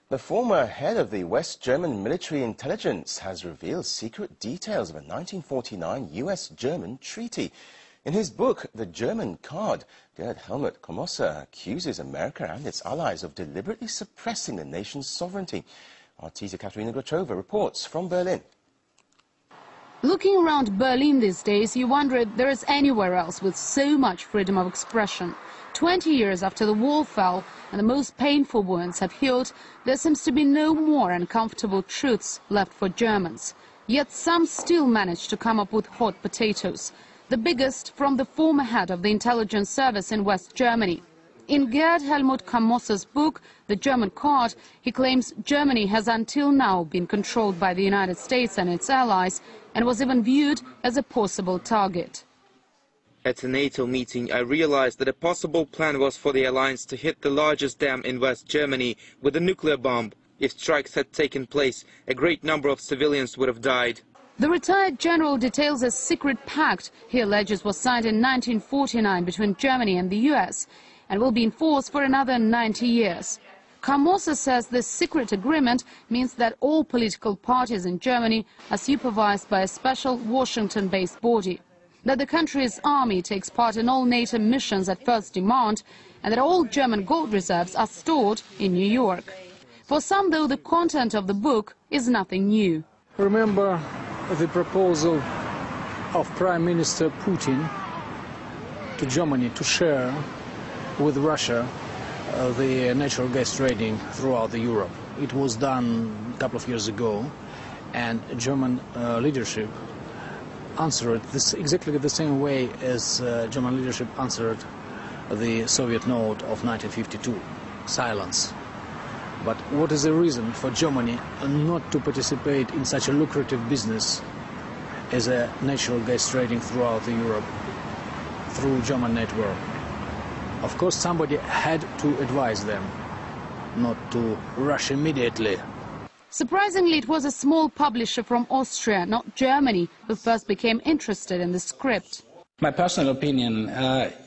The former head of the West German military intelligence has revealed secret details of a 1949 US-German treaty. In his book, The German Card, Gerd-Helmut Komossa accuses America and its allies of deliberately suppressing the nation's sovereignty. Our teaser Katerina Grachova reports from Berlin. Looking around Berlin these days, you wonder if there is anywhere else with so much freedom of expression. 20 years after the wall fell and the most painful wounds have healed, there seems to be no more uncomfortable truths left for Germans. Yet some still manage to come up with hot potatoes. The biggest from the former head of the intelligence service in West Germany. In Gerd-Helmut Komossa's book, The German Card, he claims Germany has until now been controlled by the United States and its allies and was even viewed as a possible target. At a NATO meeting, I realized that a possible plan was for the alliance to hit the largest dam in West Germany with a nuclear bomb. If strikes had taken place, a great number of civilians would have died. The retired general details a secret pact he alleges was signed in 1949 between Germany and the US and will be in force for another 90 years. Komossa says this secret agreement means that all political parties in Germany are supervised by a special Washington-based body, that the country's army takes part in all NATO missions at first demand, and that all German gold reserves are stored in New York. For some, though, the content of the book is nothing new. Remember the proposal of Prime Minister Putin to Germany to share with Russia the natural gas trading throughout Europe. It was done a couple of years ago, and German leadership answered this exactly the same way as German leadership answered the Soviet note of 1952, silence. But what is the reason for Germany not to participate in such a lucrative business as a natural gas trading throughout Europe through German network? Of course, somebody had to advise them not to rush immediately. Surprisingly, it was a small publisher from Austria, not Germany, who first became interested in the script. My personal opinion,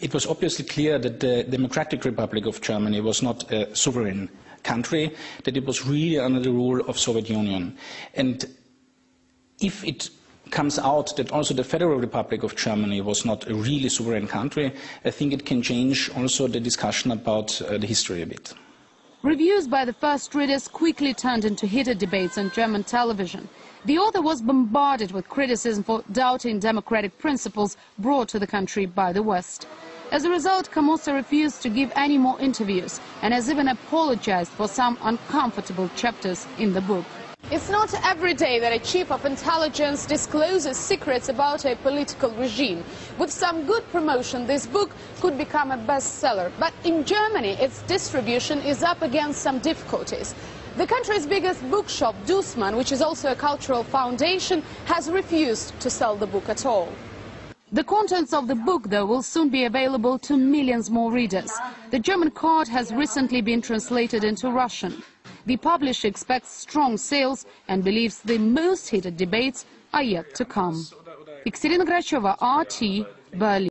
it was obviously clear that the Democratic Republic of Germany was not a sovereign country, that it was really under the rule of Soviet Union. And if it comes out that also the Federal Republic of Germany was not a really sovereign country, I think it can change also the discussion about the history a bit. Reviews by the first readers quickly turned into heated debates on German television. The author was bombarded with criticism for doubting democratic principles brought to the country by the West. As a result, Komossa refused to give any more interviews and has even apologized for some uncomfortable chapters in the book. It's not every day that a chief of intelligence discloses secrets about a political regime. With some good promotion, this book could become a bestseller. But in Germany, its distribution is up against some difficulties. The country's biggest bookshop, Dussmann, which is also a cultural foundation, has refused to sell the book at all. The contents of the book, though, will soon be available to millions more readers. The German Card has recently been translated into Russian. The publisher expects strong sales and believes the most heated debates are yet to come. Katerina Grachova, RT, Berlin.